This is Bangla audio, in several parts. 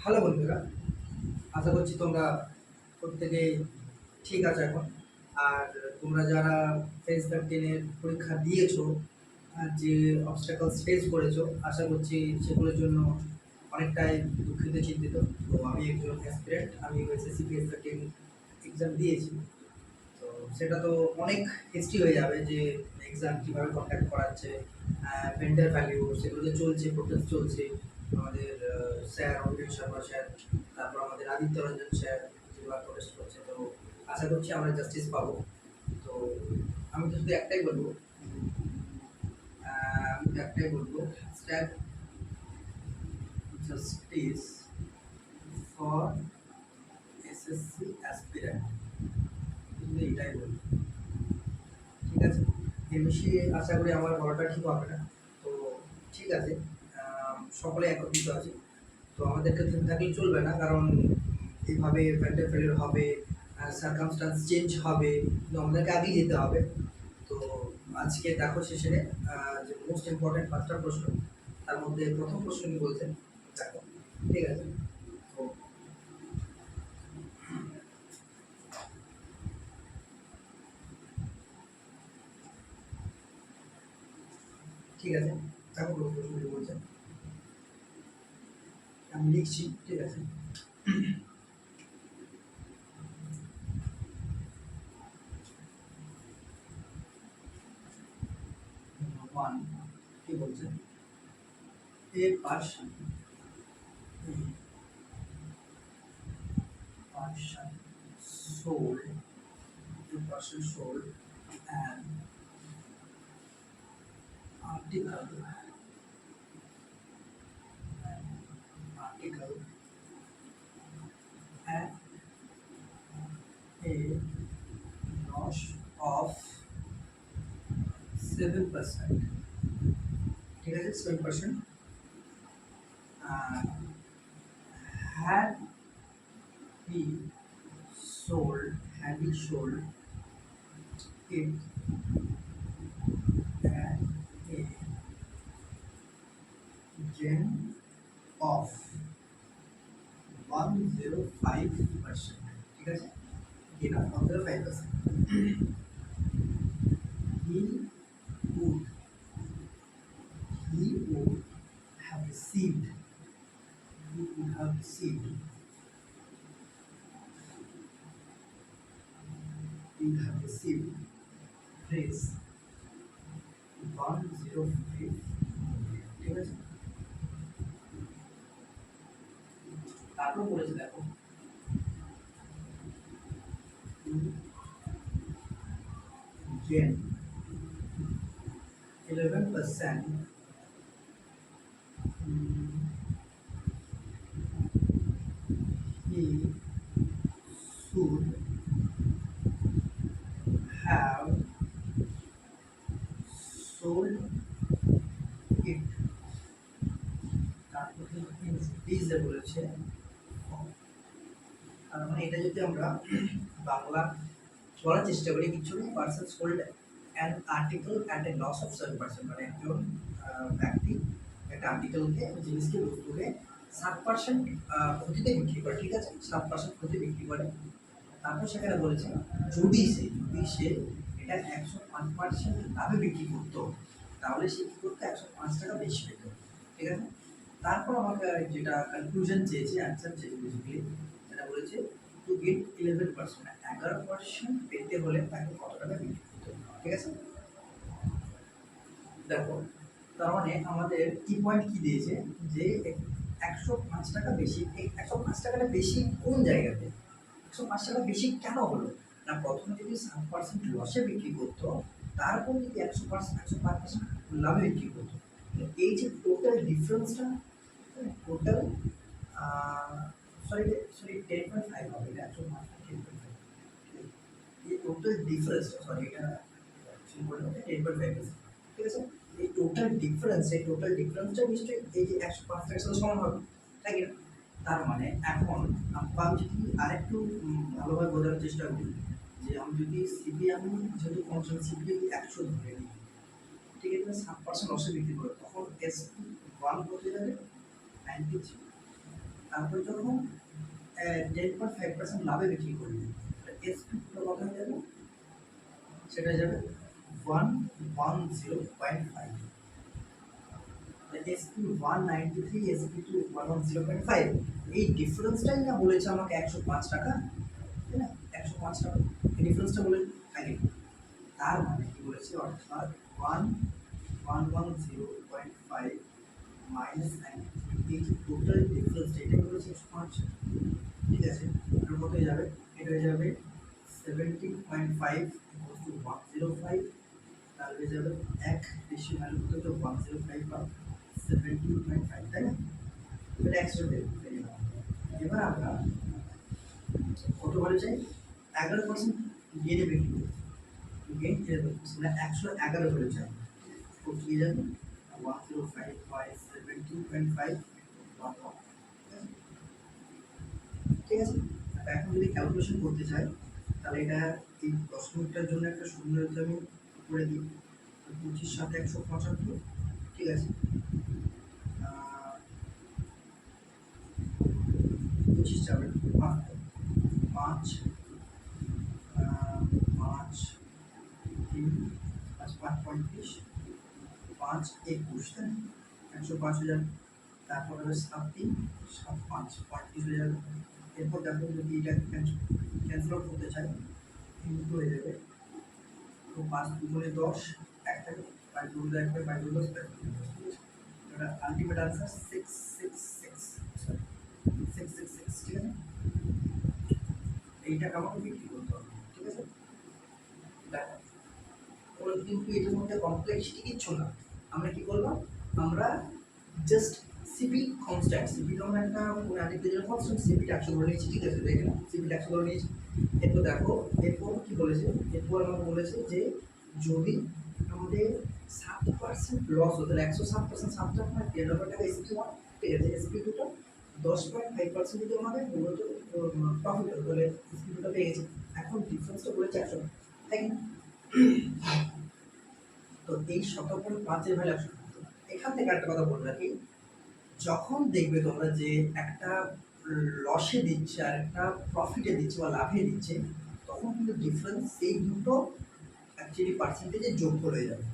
হ্যালো বন্ধুরা, আশা করছি তোমরা প্রত্যেকেই ঠিক আছো এখন। আর তোমরা যারা ফেজ 13-এর পরীক্ষা দিয়েছো, যে অবস্টাকলস ফেস করেছো, আশা করছি সেগুলোর জন্য অনেকটাই দুঃখিত, চিন্তিত। তো আমি একজন অ্যাসপিরেন্ট, আমি এসএসসি ফেজ 13 এক্সাম দিয়েছি। তো সেটা তো অনেক হিস্ট্রি হয়ে যাবে যে এক্সাম কীভাবে কন্ডাক্ট করাচ্ছে, ভেন্ডার ভ্যালিউ সেগুলো তো চলছে, প্রোটেস্ট চলছে। আমাদের স্যার অভিজিৎ শর্মা স্যার, তারপর আমাদের আদিত্য রঞ্জন স্যার যেগুলো প্রোটেস্ট করছে। তো আশা করছি আমরা জাস্টিস পাবো। তো আমি তো শুধু একটাই বলবো, sir, justice for SSC aspirant, শুধু এটাই বলবো। ঠিক আছে, এর বেশি আশা করি আমার বলাটা ঠিক হবে না। তো ঠিক আছে, সকলে একত্রিত আছে। তো আমাদেরকে থেমে থাকলে চলবে না, কারণ এইভাবে প্যান্ডেল ফেলিওর হবে, সার্কামস্টান্স চেঞ্জ হবে, কিন্তু আমাদেরকে আগেই যেতে হবে। তো আজকে দেখো সেশনে যে মোস্ট ইম্পর্টেন্ট 5টা প্রশ্ন, তার মধ্যে প্রথম প্রশ্ন কি বলছেন দেখো। ঠিক আছে, তো ঠিক আছে, দেখো প্রশ্ন কি বলছেন, আমি লিখছি। ঠিক আছে, ওয়ান কি বলছেন, a person sold, the person sold an article, at a loss of 7%. ঠিক আছে, 7%. Had he had he sold it at a gain of 105%. ঠিক আছে, gain of 105%. he would he would have received he would have received he would have received praise 105. ঠিক আছে, তারপর বলেছে দেখো, gain 11%, he should have sold it, তারপর রুপিজে বলেছে। তার মানে এটা যদি আমরা বাংলা বলার চেষ্টা করি, কিছু person sold an article at a loss of 7%, মানে একজন ব্যক্তি একটা আর্টিকেলকে, জিনিসকে, বস্তুকে 7% ক্ষতিতে বিক্রি করে। ঠিক আছে, 7% ক্ষতি বিক্রি করে। তারপর সেখানে বলেছে যদি সে এটা 105% লাভে বিক্রি করতো, তাহলে সে কী করতো, 105 টাকা বেশি পেত। ঠিক আছে, তারপর আমাকে যেটা কনক্লুশন চেয়েছে, অ্যান্সার চেয়েছে বেসিক্যালি, সেটা বলেছে টু গেট 11%, 11% পেতে হলে তাকে কত টাকা বিক্রি করতে হবে। ঠিক আছে, দেখো, তার মানে আমাদের কি পয়েন্ট কি দিয়েছে, যে 105 টাকা বেশি। এই 105 টাকাটা বেশি কোন জায়গাতে, 105 টাকা বেশি কেন হলো না, প্রথমে যদি 7% লসে বিক্রি করতো, তারপর যদি 105% লাভে বিক্রি করতো, এই যে টোটাল ডিফারেন্সটা, টোটাল সরি সরি 10.5 হবে, এটা 105 10.5, এই টোটাল ডিফারেন্সটা, সরি এটা 10.5। ঠিক আছে, এই টোটাল ডিফারেন্সটা নিশ্চয়ই এই যে 105 টাকার সাথে সমান হবে, তাই কি না? তার মানে এখন আমি যদি আরেকটু ভালোভাবে বোঝানোর চেষ্টা করি, যে আমি যদি সিপিএম, যেহেতু কনস্ট্যান্ট সিপিএম 100 ধরে নিই, ঠিক আছে, 7% লসে বিক্রি করে, তখন এস ওয়ান কত যাবে, 93। তারপর যখন 10.5% লাভে বিক্রি করবে, এসপি কত হয়ে যাবে? সেটা হয়ে যাবে 110.5। SP 193, SP to 110.5। এই ডিফারেন্সটাই না বলেছে আমাকে 105 টাকা, তাই না? 105 টাকা এই ডিফারেন্সটা বলে আগে। তার মানে কি বলেছে, অর্থাৎ 110.5 মাইনাস 93, এই যে টোটাল ডিফারেন্সটা এটা বলেছে 105। ঠিক আছে, এটা কত হয়ে যাবে? এটা হয়ে যাবে 17.5 টু 105। তাহলে হয়ে যাবে এক বেশি ভ্যালু কত হচ্ছে 105 বা 17.5, তাই না? এটা এক্সট্রা পেয়ে গেলাম। এবার আমরা কত বলে চাই? 11% গেনে বিক্রি করতে, গেন 11%, মানে 111 বলে চাই। তো কি যাবে 105 বাই 17.5, ঠিক আছে। এখন যদি ক্যালকুলেশন করতে চাই তাহলে এটা এই 10 মিনিটের জন্য একটা শূন্য আমি করে দিই, 25 সাথে 175, ঠিক আছে। 25 যাবে 5 5 5 3 5 5 35 5 21, তাই না? 105 হয়ে যাবে। তারপর হবে 7 3 7 5 35 হয়ে যাবে। এরপর দেখো যদি এটা ক্যান্সেল আউট করতে চাই, কিন্তু হয়ে যাবে তো 5 দুগুণে 10, এক থাকে 5 দুগুণে 1 5 দুগুণে 10, এটা আলটিমেট আনসার 666, সরি 666, ঠিক আছে। এইটা কেমন বিক্রি করতে হবে, ঠিক আছে। দেখো ওর কিন্তু এটার মধ্যে কমপ্লেক্সিটি কিচ্ছু না। আমরা কি করলাম, আমরা জাস্ট সিপি কনস্ট্যান্ট, সিপি তো আমরা একটা আর্টিফিশিয়াল কনস্ট্যান্ট, সিপিটা 100 ধরে নিয়েছি, ঠিক আছে। দেখে না সিপিটা 100 ধরে নিয়েছি। এরপর দেখো এরপর কি বলেছে, এরপর আমাকে বলেছে যে যদি আমাদের 7% লস হতো, তাহলে 107%, 7 টাকা এসপি 1, ঠিক আছে। এসপি 2টা 10.5% যদি আমাদের মূলত প্রফিট হতো, তাহলে এসপি 2টা পেয়ে গেছে। এখন ডিফারেন্সটা বলেছে 100, তাই না? তো এই 17.5-এর ভ্যালু 100। এখান থেকে একটা কথা বলে রাখি, যখন দেখবে তোমরা যে একটা লসে দিচ্ছে আর একটা প্রফিটে দিচ্ছে বা লাভে দিচ্ছে, তখন কিন্তু ডিফারেন্স সেই দুটো অ্যাকচুয়ালি পার্সেন্টেজে যোগ করে যাবে,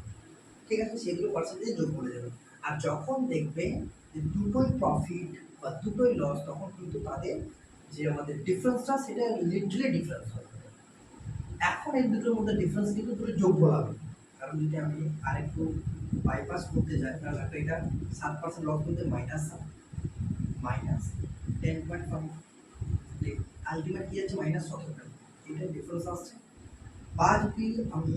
ঠিক আছে। সেগুলো পার্সেন্টেজে যোগ করে যাবে। আর যখন দেখবে যে দুটোই প্রফিট বা দুটোই লস, তখন কিন্তু তাদের যে আমাদের ডিফারেন্সটা সেটা লিটারালি ডিফারেন্স হবে। এখন এই দুটোর মধ্যে ডিফারেন্স কিন্তু দুটো যোগ্য হবে। কারণ যদি আমি আরেকটু বাইপাস করতে যাই তাহলে একটা এটা 7% লস করতে মাইনাস 10.5, আলটিমেট কি আছে -17, এটা ডিফারেন্স আসছে। বা যদি আমি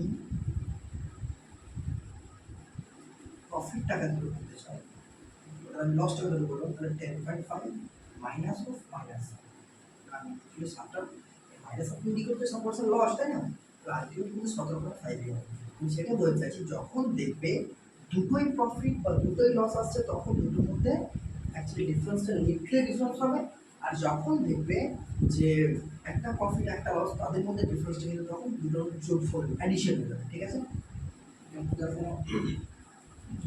প্রফিট টাকা ধরে করতে চাই, আমি লস টাকা ধরে করলাম, তাহলে 10.5 মাইনাস অফ মাইনাস, কারণ এখানে 7টা মাইনাস অফ ইন্ডিকেট করতে 7% লস, তাই না? তো আলটিমেট কিন্তু 17.5 হবে। আমি সেটা বলতে চাইছি, যখন দেখবে দুটোই প্রফিট বা দুটোই লস আসছে, তখন দুটোর মধ্যে অ্যাকচুয়ালি ডিফারেন্সটা লিটারালি ডিফারেন্স হবে। আর যখন দেখবে যে একটা প্রফিট একটা লস, তাদের মধ্যে ডিফারেন্সটা কিন্তু তখন দুটোর যোগফল অ্যাডিশন হয়ে যাবে, ঠিক আছে।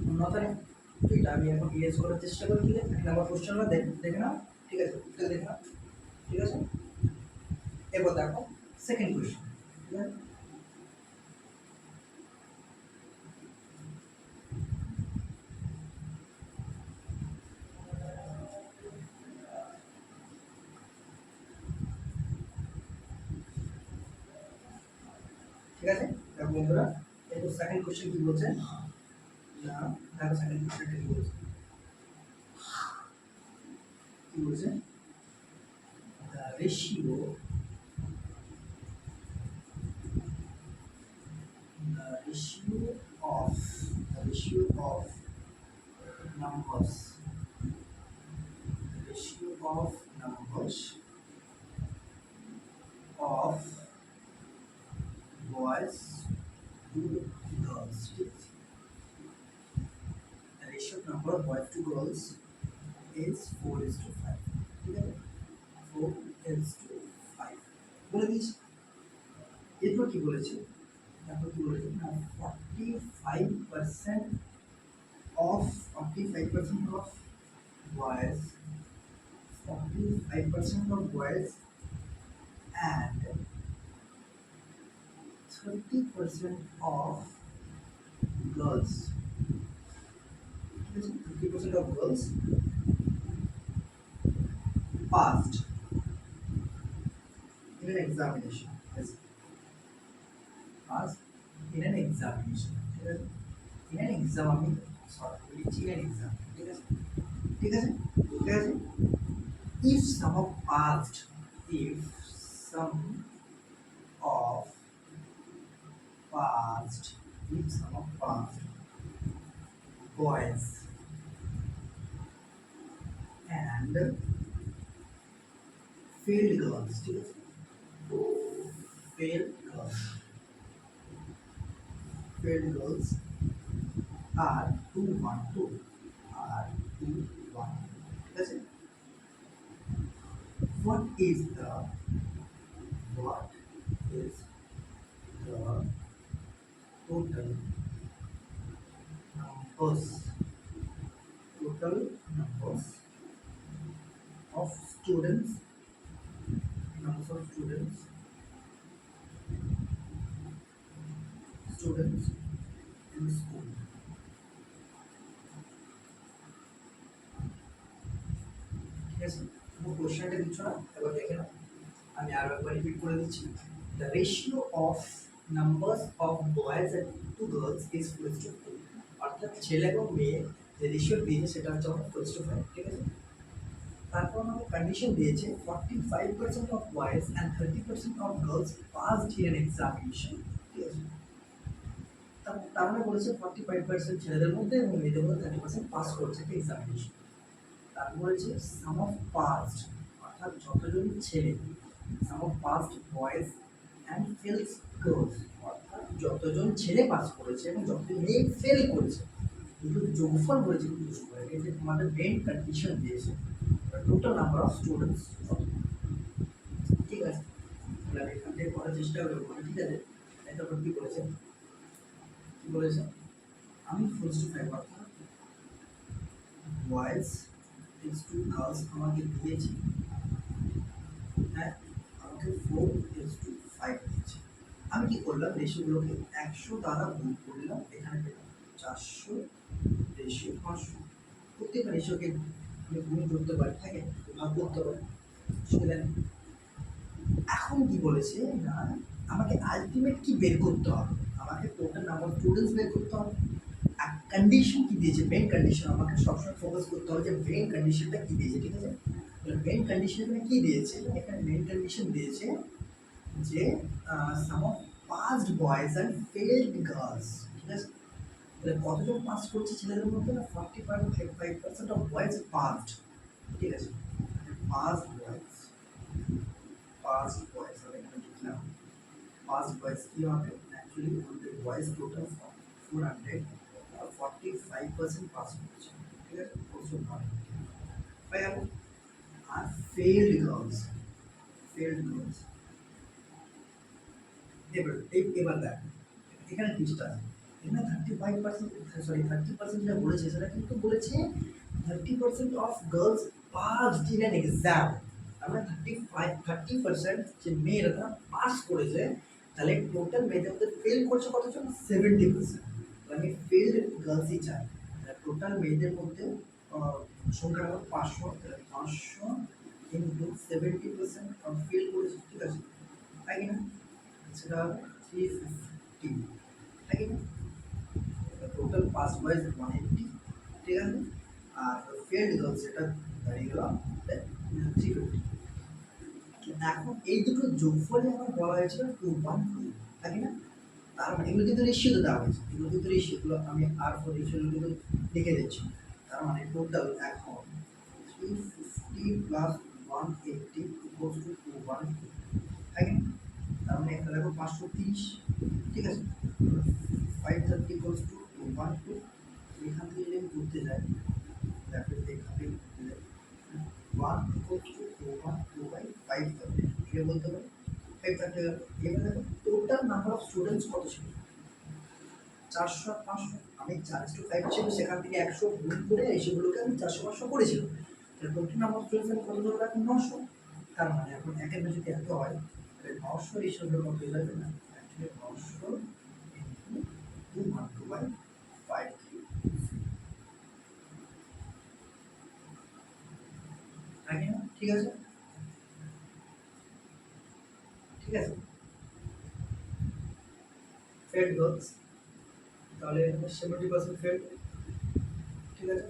অন্যথায় তো এটা আমি এখন ইয়েস করার চেষ্টা করি, ঠিক আছে। এখন আমার কোশ্চেনটা দেখে নাও, ঠিক আছে, এটা দেখে নাও, ঠিক আছে। এবার দেখো সেকেন্ড কোশ্চেন, ঠিক আছে। ঠিক আছে, দেখো বন্ধুরা, এরপর সেকেন্ড কোশ্চেন কি বলছে না, দেখো সেকেন্ড কোশ্চেনটা কি বলছে, কি বলছে, the ratio of the ratio of numbers, the ratio of numbers of boys to girls, the ratio of number of boys to girls is 4:5, ঠিক আছে, 4:5 বলে দিয়েছি। এরপর কি বলেছে, তারপর কি বলেছে না, 45% of 45% of boys 45% of boys and 30% of girls. 30% of girls passed in an examination. Yes, passed in an examination. In an exam, I mean, sorry, in an exam. ठीक है ठीक है if some of passed, if some of passed, if some of passed boys and failed girls, ठीक है failed girls, failed girls are 212, are 212. That's it. What is the total numbers, total numbers of students, numbers of students in school? ঠিক আছে, পুরো কোশ্চেনটা দিচ্ছ না, এবার দেখে নাও, আমি আরো একবার রিপিট করে দিচ্ছি। The ratio of numbers of boys and to girls is 4:4, অর্থাৎ ছেলে এবং মেয়ে যে রেশিও দিয়েছে সেটা হচ্ছে আমার 4:5, ঠিক আছে। তারপর আমাকে কন্ডিশন দিয়েছে 45% of boys and 30% of girls passed in an examination, ঠিক আছে। তার মানে বলেছে 45% ছেলেদের মধ্যে এবং মেয়েদের মধ্যে 30% পাস করছে একটা এক্সামিনেশন। তারপর বলেছে সাম অফ পাস্ট, অর্থাৎ যতজন ছেলে, sum of passed boys and fails girls, অর্থাৎ যতজন ছেলে পাস করেছে এবং যতজন মেয়ে ফেল করেছে, দুটো যোগফল করেছে কিন্তু যে তোমাদের মেন কন্ডিশন দিয়েছে টোটাল নাম্বার অফ স্টুডেন্টস, ঠিক আছে। তাহলে আমি এখান থেকে করার চেষ্টা করবো, ঠিক আছে। তারপর কি বলেছে, কি বলেছে, আমি 4:5 অর্থাৎ বয়েজ ইজ টু গার্লস আমাকে দিয়েছি, হ্যাঁ আমাকে 4:5 দিয়েছে। আমি কি করলাম, রেশিওগুলোকে 100 দ্বারা গুণ করলাম, এখানে পেলাম 400 রেশিও 500। প্রত্যেকটা রেশিওকে আমি গুণ করতে পারি, থাকে ভাগ করতে পারি, সুবিধা নেই। এখন কি বলেছে না, আমাকে আলটিমেট কি বের করতে হবে, আমাকে টোটাল নাম্বার অফ স্টুডেন্টস বের করতে হবে। কন্ডিশন কি দিয়েছে, মেন কন্ডিশন, আমাকে সবসময় ফোকাস করতে হবে যে মেন কন্ডিশনটা কি দিয়েছে, ঠিক আছে। মেন কন্ডিশন এখানে কি দিয়েছে, এখানে মেন কন্ডিশন দিয়েছে যে sum of passed boys and failed girls, ঠিক আছে। তাহলে কতজন পাস করছে ছেলেদের মধ্যে, না 45% অফ বয়েজ পাসড, ঠিক আছে। পাসড বয়েজ হবে, এখানে লিখলাম পাসড বয়েজ কি হবে, অ্যাকচুয়ালি আমাদের বয়েজ টোটাল 400, 45% পাস করছে, ঠিক আছে, 400 আর ফেলড গার্লস, এবার দেখ এখানে টিপসটা, এখানে 30% যেটা বলেছে সেটা কিন্তু বলেছে 30% of girls passed in an exam, আমরা 30% যে মেয়েরা তারা পাস করেছে, তাহলে টোটাল মেয়েদের মধ্যে ফেল করছে কতজন, 70%। আমি ফেলড গার্লসই চাই, টোটাল মেয়েদের মধ্যে সংখ্যা হলো 500, 500 ইন্টু 70% ফেল করেছে, ঠিক আছে, তাই কিনা, সেটা 350, তাই কিনা। টোটাল পাস বয়েজ 180, ঠিক আছে, আর ফেলড গার্লস সেটা দাঁড়িয়ে গেল 350। এখন এই দুটো যোগফলে আমার বলা হয়েছিল 212, তাই না। তার মানে এগুলো কিন্তু রেশিও দেওয়া হয়েছে, এগুলো কিন্তু রেশিওগুলো আমি আর ফোর রেশিওগুলো কিন্তু লিখে দিচ্ছি। তার মানে টোটাল এখন 350 প্লাস 180 ইকুয়ালস টু 212, তাই না। তার মানে এখানে দেখো 530, ঠিক আছে, 530 ইকুয়ালস টু 212। এখান থেকে যদি করতে যাই, তারপরে এখান থেকে করতে যাই 1 ইকুয়ালস টু 212/530, এটা বলতে পারি 530। এবার দেখো টোটাল নাম্বার অফ স্টুডেন্টস কত ছিল, 400 আর 500, আমি 4:5 ছিল, সেখান থেকে 100 গুণ করে সেগুলোকে আমি 400 500 করেছিলাম। টোটাল নাম্বার অফ স্টুডেন্টস আমি কত ধরবো এখন 900। তার মানে এখন একের বেশি যদি এত হয় তাহলে 900 হিসেবে কত হয়ে যাবে না অ্যাকচুয়ালি 900 ইনটু 212/5 নাকি না? ঠিক আছে, ঠিক আছে। ফেড গার্লস, তাহলে 70% ফেড, ঠিক আছে।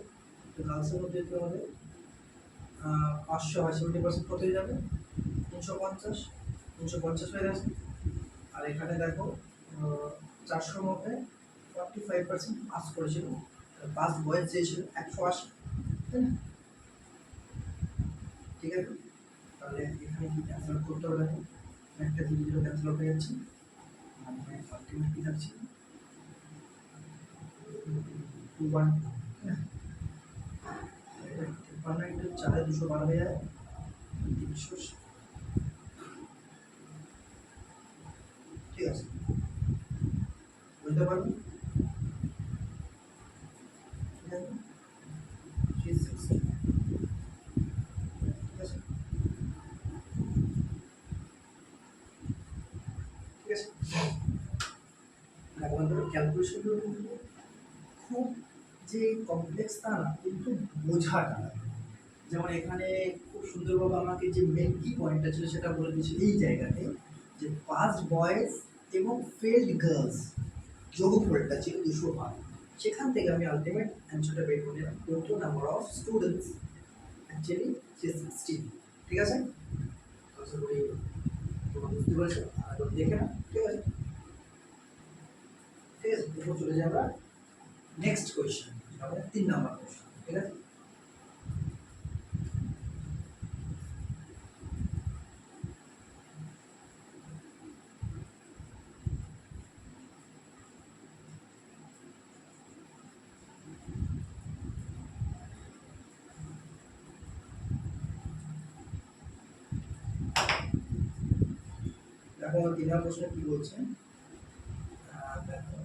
তো গার্লসের মধ্যে যেতে হবে 500 হয় 70% কত হয়ে যাবে 350, 350 হয়ে গেছে। আর এখানে দেখো 400 মধ্যে 45% পাস করেছিল, পাস বয়স চেয়েছিল 180, তাই না? ঠিক আছে, তাহলে এখানে কি ক্যান্সেল করতে হবে দেখো, একটা জিনিস ক্যান্সেল হয়ে যাচ্ছে, মানে আলটিমেট কি থাকছে 21, তিপ্পান্ন ইন্টু 4 212 হয়ে যায় 300, ঠিক আছে, বুঝতে পারবেন? ঠিক আছে, 360, ঠিক আছে, ঠিক আছে। আমাদের ক্যালকুলেশনগুলো কিন্তু খুব যে কমপ্লেক্স তা না, কিন্তু বোঝাটা, যেমন এখানে খুব সুন্দরভাবে আমাকে যে মেন কি পয়েন্টটা ছিল সেটা বলে দিয়েছে এই জায়গাতে, যে পাস্ট বয়েজ এবং ফেল্ড গার্লস যোগফলটা ছিল 205, সেখান থেকে আমি আলটিমেট অ্যান্সারটা বের করে নিলাম total number of students actually 360, ঠিক আছে। আশা করি তোমরা বুঝতে পেরেছো, আর দেখে না, ঠিক আছে, ঠিক আছে। এরপর চলে যাই আমরা নেক্সট কোয়েশ্চেন, আমাদের 3 নাম্বার কোয়েশ্চেন, ঠিক আছে। দেখো আমার 3 নম্বর প্রশ্ন কি বলছে, দেখো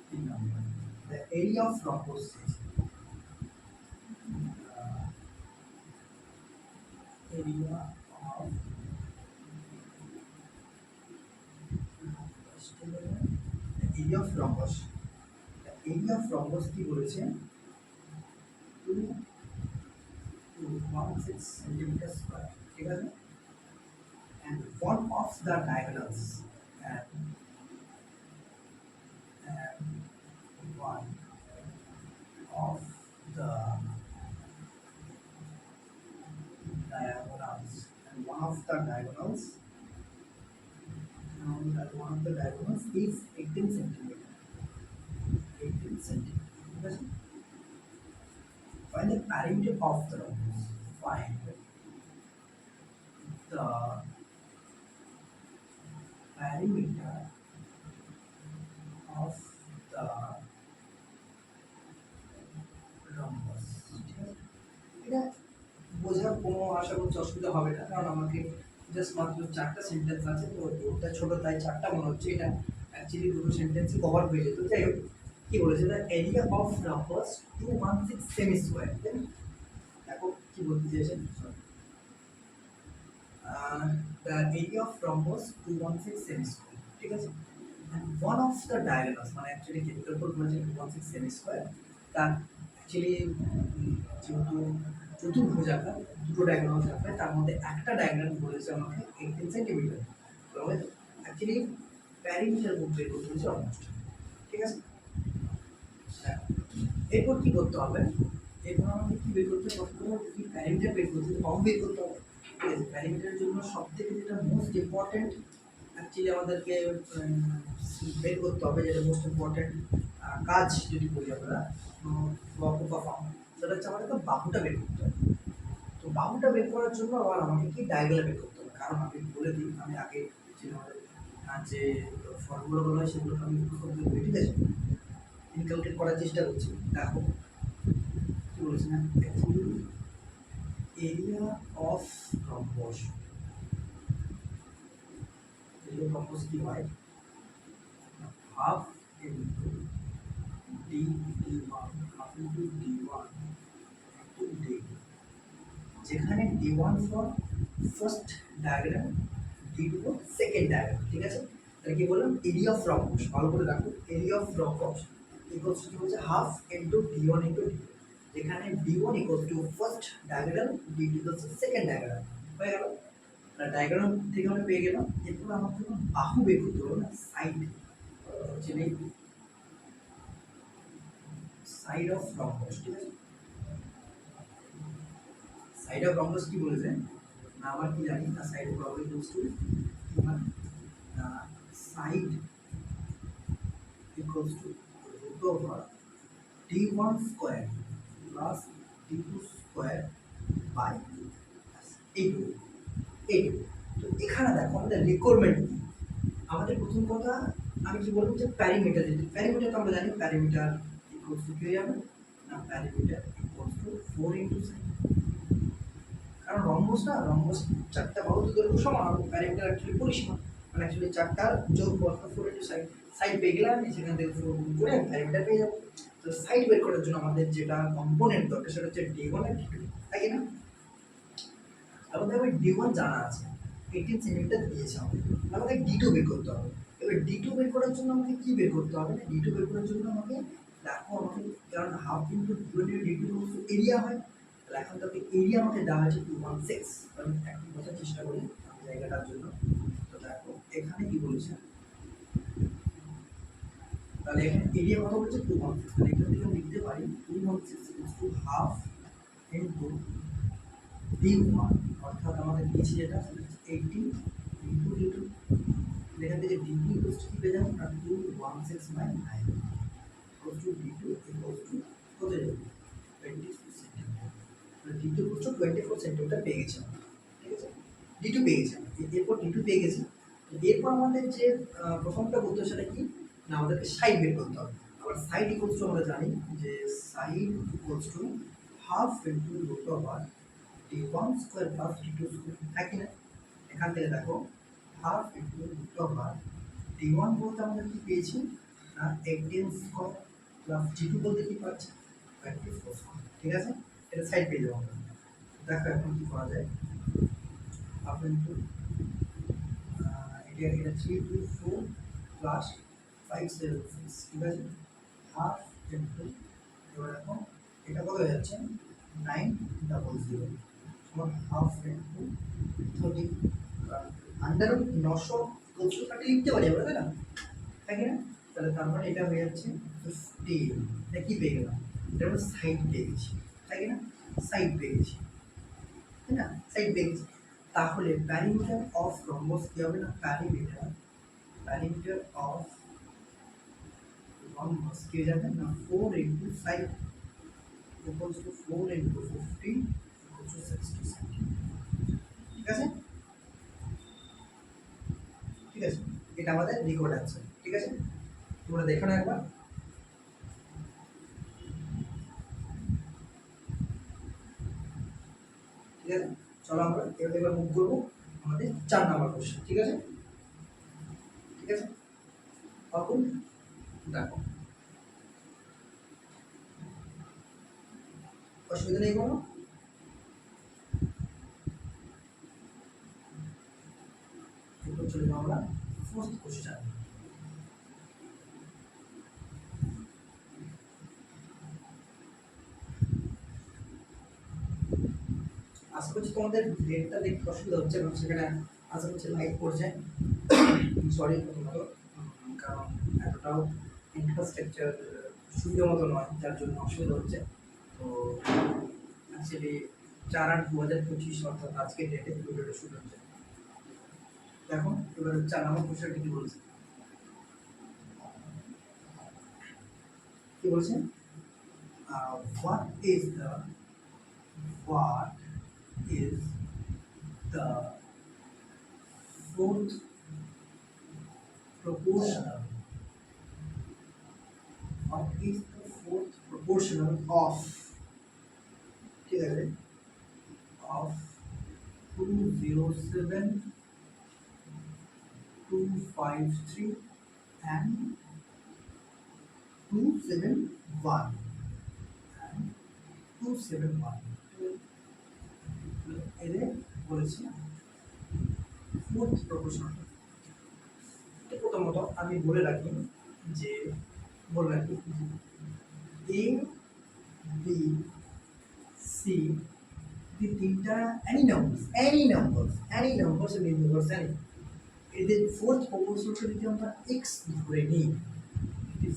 3 নম্বর, the area of rhombus, area of area of rhombus, the area of rhombus কি বলেছে 216 সেন্টিমিটার স্কয়ার, ঠিক আছে। and one of the diagonals, and one of the diagonals, and one of the diagonals, one of the diagonals is 18 centimeter, 18 centimeter, ঠিক আছে। Find the perimeter of the rhombus, find the perimeter of the rhombus, ঠিক আছে। এটা বোঝার কোনো আশা করছি অসুবিধা হবে না, কারণ আমাকে জাস্ট মাত্র 4টা সেন্টেন্স আছে, তো ওটা ছোট তাই 4টা মনে হচ্ছে, এটা অ্যাকচুয়ালি দুটো সেন্টেন্সই কভার হয়ে যেত। যাই হোক, কি বলেছে, the area of rhombus 216 cm square, তাই না? দেখো কি বলতে চেয়েছেন, the area of rhombus 216 cm square, ঠিক আছে। and one of the diagonals, মানে অ্যাকচুয়ালি ক্ষেত্রফল বলেছে 216 সেমি স্কোয়ার, তার অ্যাকচুয়ালি যেহেতু চতুর্ভুজাকার দুটো ডায়াগোনাল থাকবে, তার মধ্যে একটা ডায়াগোনাল বলেছে আমাকে 18 সেন্টিমিটার, তবে অ্যাকচুয়ালি প্যারিমিটার বের করতে হচ্ছে অলমোস্ট, ঠিক আছে। এরপর কি করতে হবে, এরপর আমাকে কি বের করতে হবে, কি প্যারিমিটার বের করতে হবে, কম বের করতে হবে, ঠিক আছে। প্যারিমিটারের জন্য সব থেকে যেটা মোস্ট ইম্পর্টেন্ট অ্যাকচুয়ালি আমাদেরকে বের করতে হবে, যেটা মোস্ট ইম্পর্টেন্ট কাজ যদি বলি আমরা পারফর্ম, সেটা হচ্ছে আমাদেরকে বাহুটা বের করতে হবে। তো বাহুটা বের করার জন্য আবার আমাকে কি ডায়াগোনাল বের করতে হবে, কারণ আমি বলে দিই, আমি আগে যে ফর্মুলাগুলো হয় সেগুলো আমি করতে করি, ঠিক আছে, ইনকালকেট করার চেষ্টা করছি। দেখো কি বলেছি না, area of rhombus, area of rhombus কি হয়, half into d d1, half into d1 যেখানে D1 for first diagram, D2 for second diagram. ঠিক আছে, তাহলে কি বললাম, এরিয়া অফ রম্বস, ভালো করে রাখো, area of rhombus equals to হচ্ছে half into D1 into D2, যেখানে D1 equals to first diagram, D2 equals to second diagram. হয়ে গেল, ডায়াগ্রাম থেকে আমরা পেয়ে গেলাম। এরপর আমার যখন বাহু বের করতে হবে না, সাইড হচ্ছে সাইড অফ রম্বস। ঠিক আছে, সাইড অফ রম্বস কি বলেছে না, আমার কি জানি না, side of rhombus equals to তোমার side equals to root over D1 square plus D2 square by এইটুকু এইটুকু। তো এখানে দেখো আমাদের রিকোয়ারমেন্ট কি, আমাদের প্রথম কথা আমি কি বলবো যে প্যারিমিটার, যেটা প্যারিমিটার তো আমরা জানি, প্যারিমিটার ইকুয়ালস টু কি হয়ে যাবে না, perimeter equals to 4 into side. কারণ রম্বস না, রম্বস চারটা বাহু তো দৈর্ঘ্য সমান, আর প্যারিমিটার অ্যাকচুয়ালি পরিসীমা, মানে অ্যাকচুয়ালি চারটার যোগফল 4 ইনটু সাইড। সাইড পেয়ে গেলে আমি সেখান থেকে 4 গুণ করে আমি প্যারিমিটার পেয়ে যাবো। তো সাইড বের করার জন্য আমাদের যেটা কম্পোনেন্ট দরকার সেটা হচ্ছে D1 আর D2, তাই না? আমাদের আবার D1 জানা আছে, 18 সেন্টিমিটার দিয়েছে আমাদের D2 বের করতে হবে। এবার D2 বের করার জন্য আমাকে কি বের করতে হবে না, D2 বের করার জন্য আমাকে দেখো, আমাকে কারণ হাফ ইন্টু D2 এরিয়া হয়, তাহলে এখন তো এরিয়া আমাকে দেওয়া হয়েছে 216। আমি একটু বোঝার চেষ্টা করি জায়গাটার জন্য। তো দেখো এখানে কি বলেছে, তাহলে এখানে এরিয়া কত বলছে 216, তাহলে এখান থেকে আমি লিখতে পারি 216 হাফ ইন্টু D1, অর্থাৎ আমাদের নিচে যেটা 18 ইন্টু D2, এখান থেকে D2 ইকুয়ালস টু কি পেয়ে যাবো না, 216 by 9 equals to D2 equals to কত যাবে 24 centimetre. D2 equals two 24 centimetre পেয়ে গেছি আমরা। ঠিক আছে, D2 পেয়ে গেছি, এরপর D2 পেয়ে গেছি। এরপর আমাদের যে প্রথমটা বলতে হয় সেটা কি না, আমাদেরকে সাইড বের করতে হবে। আবার সাইড ইকুয়ালস টু আমরা জানি যে side equals to half into root over D1 square plus D2 square, একই না? এখান থেকে দেখো half into root over D1 বলতে আমরা কি পেয়েছি না 18 স্কয়ার প্লাস D2 বলতে কি পাচ্ছি 24 স্কয়ার। ঠিক আছে, এটা সাইড পেয়ে যাবো আমরা। দেখো এখন কি করা যায়, হাফ ইন্টু এটা 324 প্লাস 576, ঠিক আছে, হাফ ইন্টু, এবার এখন এটা কত হয়ে যাচ্ছে 900 আমার হাফ ইন্টু 30, আন্ডার 900 30 লিখতে পারি আমরা, তাই না? তাই না? তাহলে তার মানে এটা হয়ে যাচ্ছে 15, এটা কি পেয়ে গেলাম, এটা আমরা সাইড পেয়ে গেছি, তাই না? সাইড পেয়ে গেছি, তাই না? সাইড পেয়ে গেছি। তাহলে প্যারিমিটার অফ রম্বস কি হবে না, প্যারিমিটার অফ রম্বস কি হয়ে যাবে না 4 into side equals two 4 into 15 equals to 60 centimetre. ঠিক আছে, ঠিক আছে, এটা আমাদের রেকর্ড আছে। ঠিক আছে, তোমরা দেখো না একবার। ঠিক আছে, চলো আমরা এবার মুভ করবো আমাদের 4 নাম্বার কোশ্চেন। ঠিক আছে, ঠিক আছে, তখন দেখো অসুবিধা নেই কোনো। এরপর চলে যাবো আমরা ফোর্থ কোশ্চেন। আশা করছি তোমাদের ডেটটা দেখতে অসুবিধা হচ্ছে, এবং সেখানে আশা করছি লাইট পড়ছে, সরি প্রথমত, কারণ এতটাও ইনফ্রাস্ট্রাকচার সুবিধা মতো নয়, যার জন্য অসুবিধা হচ্ছে। তো অ্যাকচুয়ালি 4/8/2025 অর্থাৎ আজকের ডেটে ভিডিওটা শুরু হচ্ছে। দেখো এবার 4 নম্বর কোশ্চেনটা কি বলছে, কি বলছে, what is the fourth proportional, what is the fourth proportional of, ঠিক আছে, of 207 253 and 271 and 271, এদের বলেছে ফোর্থ প্রপোর্শন। প্রথমত আমি বলে রাখি যে এ বি সি তিনটা নাম্বারস এদের ফোর্থ প্রপোর্শনটা যদি আমরা এক্স ধরে নিই,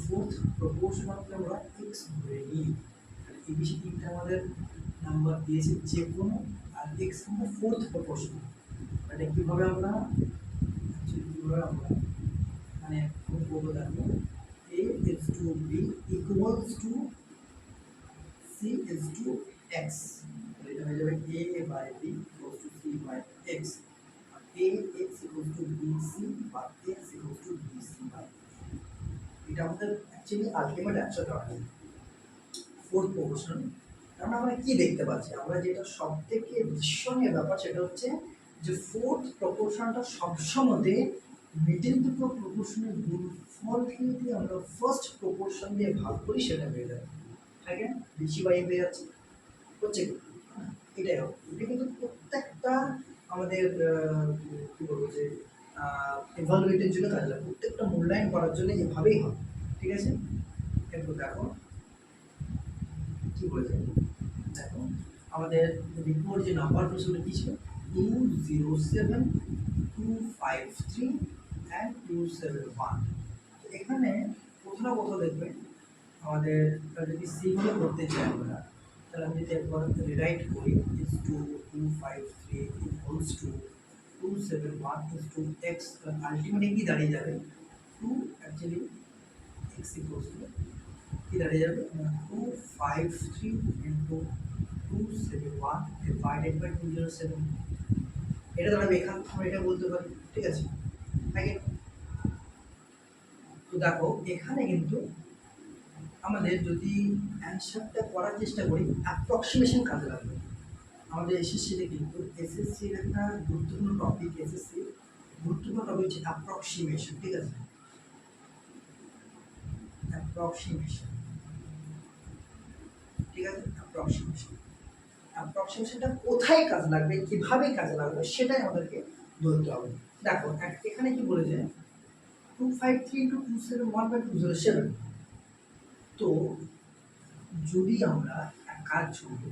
ফোর্থ প্রপোর্শনকে আমরা এক্স ধরে নিই, এবিসি তিনটা আমাদের নাম্বার দিয়েছে যে কোনো, আর এক্স আমরা ফোর্থ প্রপোর্শন। এটা কীভাবে আমরা মানে বলবো দেখো, a is to b equals to c is to x, এটা হয়ে যাবে a by b equals to c by x, a x equals to b c বা x equals to b c by এটা আমাদের অ্যাকচুয়ালি আলটিমেট অ্যান্সার দেওয়া হয় ফোর্থ প্রপোর্শন। কারণ আমরা কি দেখতে পাচ্ছি, আমরা যেটা সব থেকে ভীষণীয় ব্যাপার সেটা হচ্ছে যে ফোর্থ প্রপোর্শনটা সবসময় মিডিল দুটো প্রপোর্শনের গুণফলকে যদি আমরা ফার্স্ট প্রপোর্শন দিয়ে ভাগ করি সেটা হয়ে যাবে, তাই না? বেশি বাই হয়ে যাচ্ছে হচ্ছে এটাই হবে। এটা কিন্তু প্রত্যেকটা আমাদের কী বলবো যে ইভালুয়েটের জন্য কাজে লাগে, প্রত্যেকটা মূল্যায়ন করার জন্য এভাবেই হবে, ঠিক আছে? এরপর দেখো কী বলেছে, দেখো আমাদের রিপোর্ট যে নাম্বার প্রশ্নটা কী ছিল 207253 and 271। এখানে কোথাও না কোথাও দেখবে আমাদের যদি সিগুলো করতে চাই আমরা, তাহলে আমি যদি একবার রিরাইট করি is to 253 equals to 271 is to X, ultimately কি দাঁড়িয়ে যাবে 2 অ্যাকচুয়ালি এক্স ইকুয়ালস টু কি দাঁড়িয়ে যাবে 253 ইন্টু 271 ডিভাইডেড বাই 207। এটা দাঁড়াবে এখান আমরা এটা বলতে পারি, ঠিক আছে? আগে তো দেখো এখানে কিন্তু আমাদের যদি অ্যান্সারটা করার চেষ্টা করি অ্যাপ্রক্সিমেশন কাজে লাগবে। আমাদের এসএসসিতে কিন্তু এসএসসির একটা গুরুত্বপূর্ণ টপিক, এসএসসির গুরুত্বপূর্ণ টপিক হচ্ছে অ্যাপ্রক্সিমেশন, ঠিক আছে? অ্যাপ্রক্সিমেশন, ঠিক আছে? অ্যাপ্রক্সিমেশনটা কোথায় কাজে লাগবে, কীভাবে কাজে লাগবে সেটাই আমাদেরকে ধরতে হবে। দেখো এখানে কি বলেছে 253 ইন্টু 271/207। তো যদি আমরা এক কাজ করবো,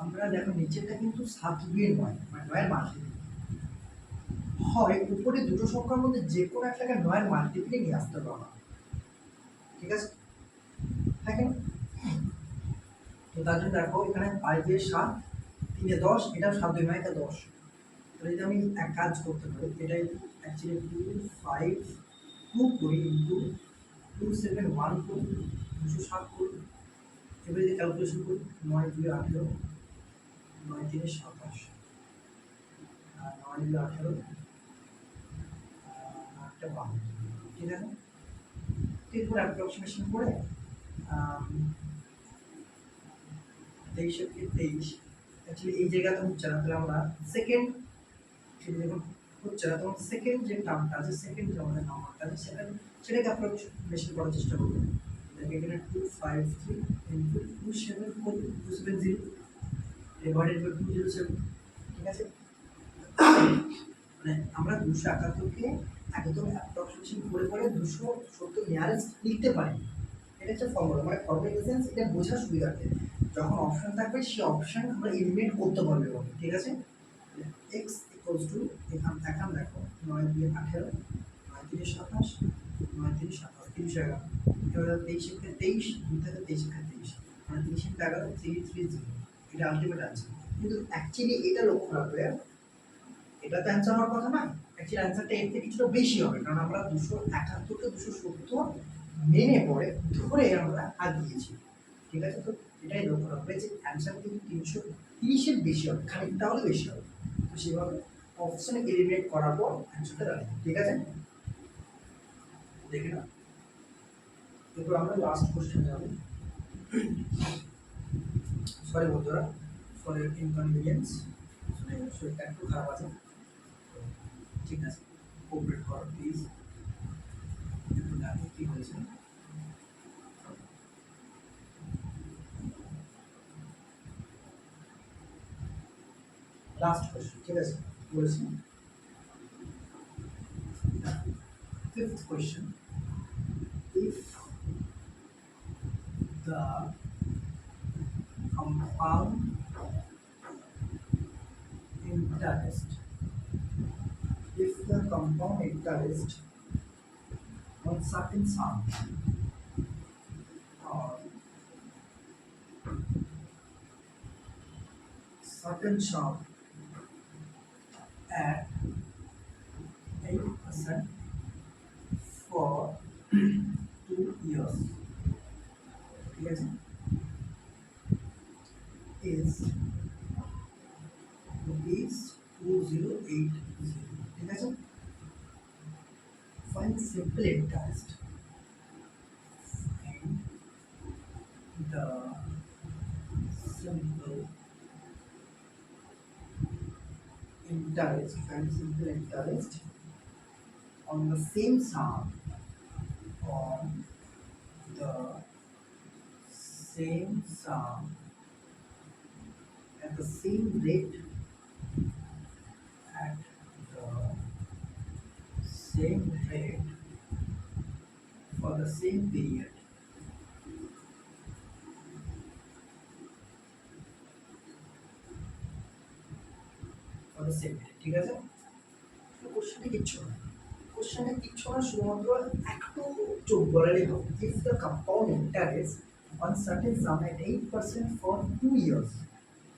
আমরা দেখো নিচেরটা কিন্তু 7 2 9 মানে 9-এর মাল্টিপ্লি, হয় উপরে দুটো সংখ্যার মধ্যে যে কোনো একটাকে 9-এর মাল্টিপ্লি নিয়ে আসতে পারবো, ঠিক আছে? থাকে না? তো তার জন্য দেখো এখানে 5 দিয়ে 7 3 এ 10, এটা 7 2 9 এটা 10। তাহলে যদি আমি এক কাজ করতে পারি, এটাই অ্যাকচুয়ালি 252 করি ইন্টু 271 করি 207 করি, এবারে যদি ক্যালকুলেশন করি 9 2 18, 9 3 27, আর 9 2 18, 8 52, ঠিক আছে? এরপর অ্যাপ্রক্সিমেশন করে 23 23 অ্যাকচুয়ালি এই জায়গাতে হচ্ছে না, তাহলে আমরা সেকেন্ড যখন হচ্ছে না তখন সেকেন্ড যে টার্মটা আছে, সেকেন্ড যে আমাদের নাম্বারটা আছে সেটাকে অ্যাপ্রক্সিমেশন করার চেষ্টা করবো। দেখো এখানে 253 ইন্টু 270 ডিভাইডেড বাই 207, ঠিক আছে? মানে আমরা 271কে একদম অ্যাপ্রক্সিমেশন করে 270 নিয়ারেস্ট লিখতে পারি। এটা হচ্ছে ফর্মুলা, মানে ফর্মুলা সেন্স এটা বোঝার সুবিধার্থে যখন অপশন থাকবে সেই অপশন আমরা এলিমিনেট করতে পারবো, ঠিক আছে? এক্স ইকুয়ালস টু এখন দেখো 9 2 18, 9 3 27, 9 3 27 311, এবার 23 থেকে 23 2 থেকে 23 থেকে 23 মানে 23 থেকে 11 330, এটা আলটিমেট আছে। কিন্তু অ্যাকচুয়ালি এটা লক্ষ্য রাখবে, এটা তো অ্যান্সার হওয়ার কথা নয়, অ্যাকচুয়ালি অ্যান্সারটা এর থেকে কিছুটা বেশি হবে, কারণ আমরা 271 কে 270 মেনে পড়ে ধরে আমরা আগিয়েছি, ঠিক আছে? তো এটাই লক্ষ্য রাখবে যে অ্যান্সার কিন্তু 330-এর বেশি হবে, খানিকটা হলে বেশি হবে। তো সেভাবে অপশনে এলিমিনেট করার পর অ্যান্সারটা দাঁড়ায়, ঠিক আছে? দেখে না, এরপর আমরা লাস্ট কোশ্চেন যাব। সরি বন্ধুরা, ফর ইউর ইনকনভিনিয়েন্স, শরীরটা একটু খারাপ আছে, ঠিক আছে? কোঅপারেট করো প্লিজ। একটু দেখো কি হয়েছে। লাস্ট কোশ্চেন, ঠিক আছে বলেছি। Fifth question, if the compound interest if the compound interest on certain sum or certain sum at 8% for 2 years, ঠিক আছে, is rupees 2080, ঠিক আছে। Find simple interest. Find the simple interest. Find simple interest on the same sum, on the same sum at the same rate at the same rate for the same period. For the same period, ঠিক আছে। কোশ্চেনে কিচ্ছু না, কোশ্চেনে কিচ্ছু না, শুধুমাত্র একটু চোখ বলালেই হবে। If the compound interest on certain sum at 8% for 2 years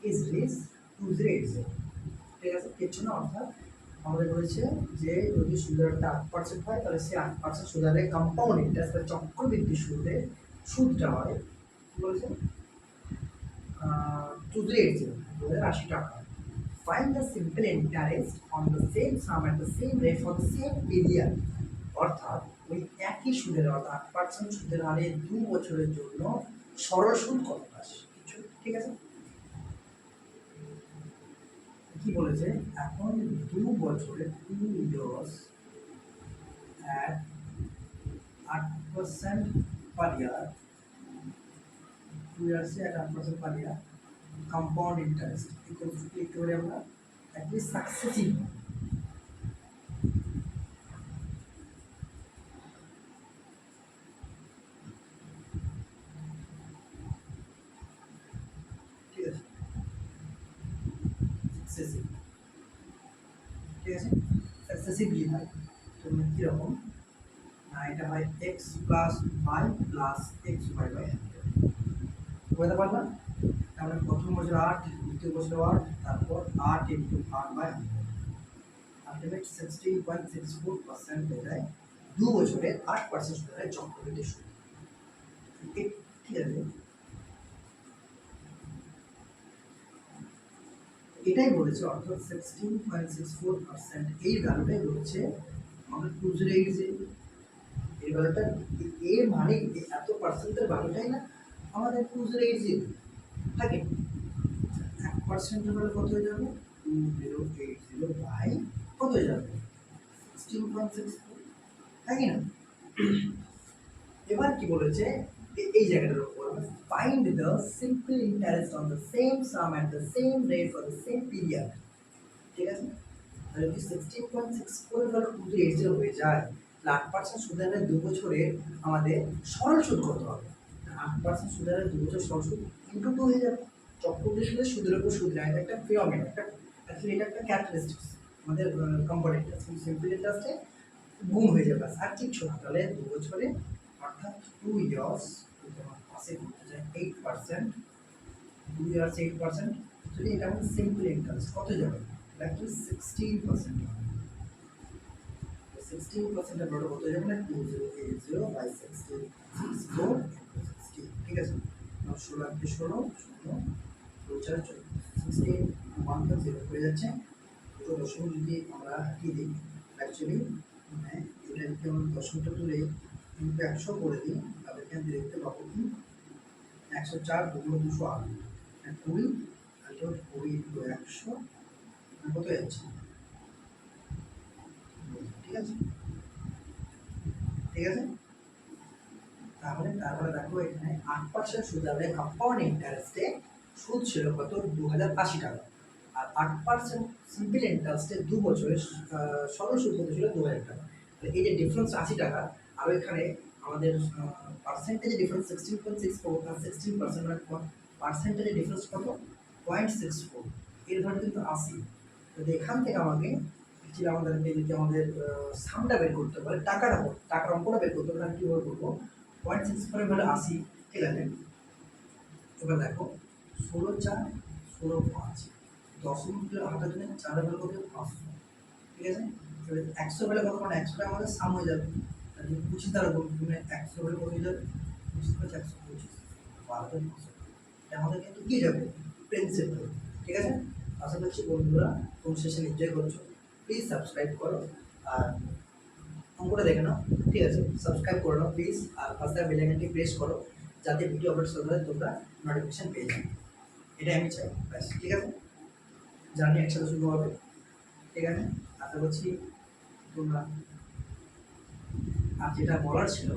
is raised to 0, ঠিক আছে, কিচ্ছু না। অর্থাৎ আমাদের বলেছে যে যদি সুদের হারটা 8% হয় তাহলে সে 8% সুদের হারে কম্পাউন্ড ইন্টারেস্ট বা চক্রবৃদ্ধি সুদে সুদটা হয় কি বলেছে 2080, 2080 টাকা। Find the simple interest on the same sum at the same rate for the same period, অর্থাৎ ওই একই সুদের অর্থাৎ 8% সুদের হারে 2 বছরের জন্য সরল সুদ কত আসে কিছু, ঠিক আছে। কি বলেছে এখন 2 বছরে 2 years at 8% per year, 2 years at 8% per year compound interest equals to লিখতে পারি আমরা at least successive, ঠিক আছে, successive, ঠিক আছে। সাকসেসিভলি হয় তো কীরকম না, এটা হয় X plus Y plus X Y by 100, বুঝতে পারলাম। তাহলে প্রথম বছর 8, দ্বিতীয় বছর 8, তারপর 8 ইন্টু 8 বাই 100, আলটিমেট 16.64% হয়ে যায় 2 বছরে 8% সুদ হয় চক্রবৃদ্ধি সুদ, ঠিক আছে। এটাই বলেছে, অর্থাৎ 16.64% এই ভ্যালুটাই বলছে আমাদের 2080, এই ভ্যালুটা এর মানে এত পার্সেন্টের ভ্যালুটাই না আমাদের 2080 থাকে। 1% হলে কত হয়ে যাবে 2080 বাই কত হয়ে যাবে 16.64, তাই না। এবার কি বলেছে এই জায়গাটার উপর find the simple interest on the same some at the same rate for the same period, ঠিক আছে। তাহলে যদি 16.64 এর 2080 হয়ে যায় তাহলে 8% সুদের হারে 2 বছরে আমাদের সরল সুদ কত হবে, 8% সুদের হারে 2 বছর সরল সুদ ইনটু 2 হয়ে যাবে। চক্রবৃদ্ধি সুদের সুদের উপর সুদ নেয়, এটা একটা ফিনোমেনা, একটা অ্যাকচুয়ালি এটা একটা ক্যারেক্টারিস্টিক্স আমাদের কম্পাউন্ড ইন্টারেস্ট, সিম্পল ইন্টারেস্টে গুণ হয়ে যাবে আর কিচ্ছু না। তাহলে 2 বছরে অর্থাৎ 2 ইয়ার্স পাশে করতে যায় 8%, 2 ইয়ার্স 8%, যদি এটা আমাদের সিম্পল ইন্টারেস্ট কত যাবে অ্যাকচুয়ালি 16% হবে। 16% এর বড় কত যাবে না 2080 বাই 64, ঠিক আছে। 16 কে 16 16 4 16 1 টা 0 হয়ে যাচ্ছে, তো দশমিক যদি আমরা কি দিই অ্যাকচুয়ালি মানে এটা যদি আমরা দশমিকটা তুলে কিন্তু 100 করে দিই তাহলে এখানে দেখতে পাবো কি 104 দুগুণ 208 20 আর 20 ইন্টু 100 কত যাচ্ছে, ঠিক আছে, ঠিক আছে। তাহলে দেখো এখানে 8% সুদ হবে কম্পাউন্ড ইন্টারেস্টে সুদ ছিল কত 2080 টাকা, আর 8% সিম্পল ইন্টারেস্টে 2 বছরের সরল সুদ হতে ছিল 2,000 টাকা। তো এই যে ডিফারেন্স 80 টাকা, আর এখানে আমাদের পার্সেন্টেজে ডিফারেন্স 16.64 আর 16% মানে পার্সেন্টেজে ডিফারেন্স কত 0.64, এর ভ্যালু কিন্তু 80। তো এখান থেকে আমাকে অ্যাকচুয়ালি আমাদেরকে যদি আমাদের সামটা বের করতে পারে, টাকার অঙ্কটা বের করতে পারে, আমি কীভাবে করবো 0.64 এর ভ্যালু 80, ঠিক আছে। এবার দেখো 16×4=16.5, দশমিক হাঁটার জন্য 4 ভ্যালু কত 500, ঠিক আছে। এবার 100 ভ্যালু কত, মানে 100টা আমাদের সাম হয়ে যাবে, তাহলে 25 দ্বারা গুণ করলে 100 ভ্যালু কত হয়ে যাবে 125, 12,500। এটা আমাদের কিন্তু কী যাবে প্রিন্সিপাল, ঠিক আছে। আশা করছি বন্ধুরা কোন সেশন এনজয় করছো, প্লিজ সাবস্ক্রাইব করো আর অঙ্কটা দেখে নাও, ঠিক আছে। সাবস্ক্রাইব করে নাও প্লিজ, আর পাশে বেল আইকনটি প্রেস করো যাতে ভিডিও আপলোড করলে তোমরা নোটিফিকেশন পেয়ে যাবে, এটাই আমি চাই ব্যাস, ঠিক আছে। জার্নি একসাথে শুরু হবে, ঠিক আছে। আশা করছি তোমরা, আর যেটা বলার ছিল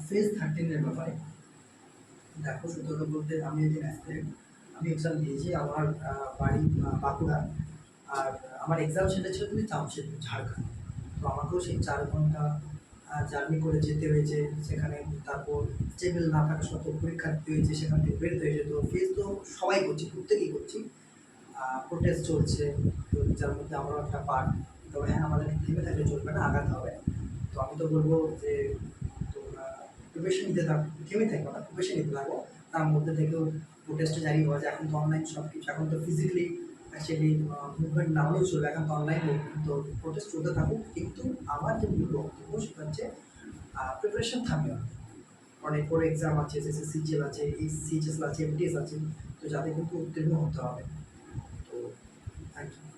ফেজ 13 ব্যাপারে, দেখো সত্যি কথা বলতে আমি একজন অ্যাসপিরেন্ট, আমি এক্সাম দিয়েছি, আমার বাড়ি বাঁকুড়া, আর আমার এক্সাম সেটা ছিল তুমি জামশেদপুর ঝাড়খণ্ড। তো আমাকেও সেই 4 ঘন্টা জার্নি করে যেতে হয়েছে সেখানে, তারপর স্টেবল না থাকা সত্ত্বেও পরীক্ষা দিতে হয়েছে, সেখান থেকে বেরোতে হয়েছে। তো ফেস তো সবাই করছি, প্রত্যেকেই করছি, প্রোটেস্ট চলছে, তো যার মধ্যে আমরাও একটা পার্ট। তবে হ্যাঁ, আমাদের থেমে থাকলে চলবে না, আগাতে হবে। তো আমি তো বলবো যে তোমরা প্রিপারেশন নিতে থাকো, থেমে থাকো না, প্রিপারেশন নিতে থাকো। তার মধ্যে থেকেও প্রোটেস্টে জারি হওয়া যায়, এখন তো অনলাইন সব কিছু, এখন তো ফিজিক্যালি অ্যাকচুয়ালি মুভমেন্ট না হলেও চলবে, এখন তো অনলাইন মুভমেন্ট, তো প্রোটেস্ট চলতে থাকুক। কিন্তু আমার যে মূল বক্তব্য সেটা হচ্ছে প্রিপারেশন থাকবে না, অনেক বড় এক্সাম আছে, এসএসসি সিজিএল আছে, এইচএসএল আছে, এমটিএস আছে, তো যাতে কিন্তু উত্তীর্ণ হতে হবে। তো থ্যাংক ইউ।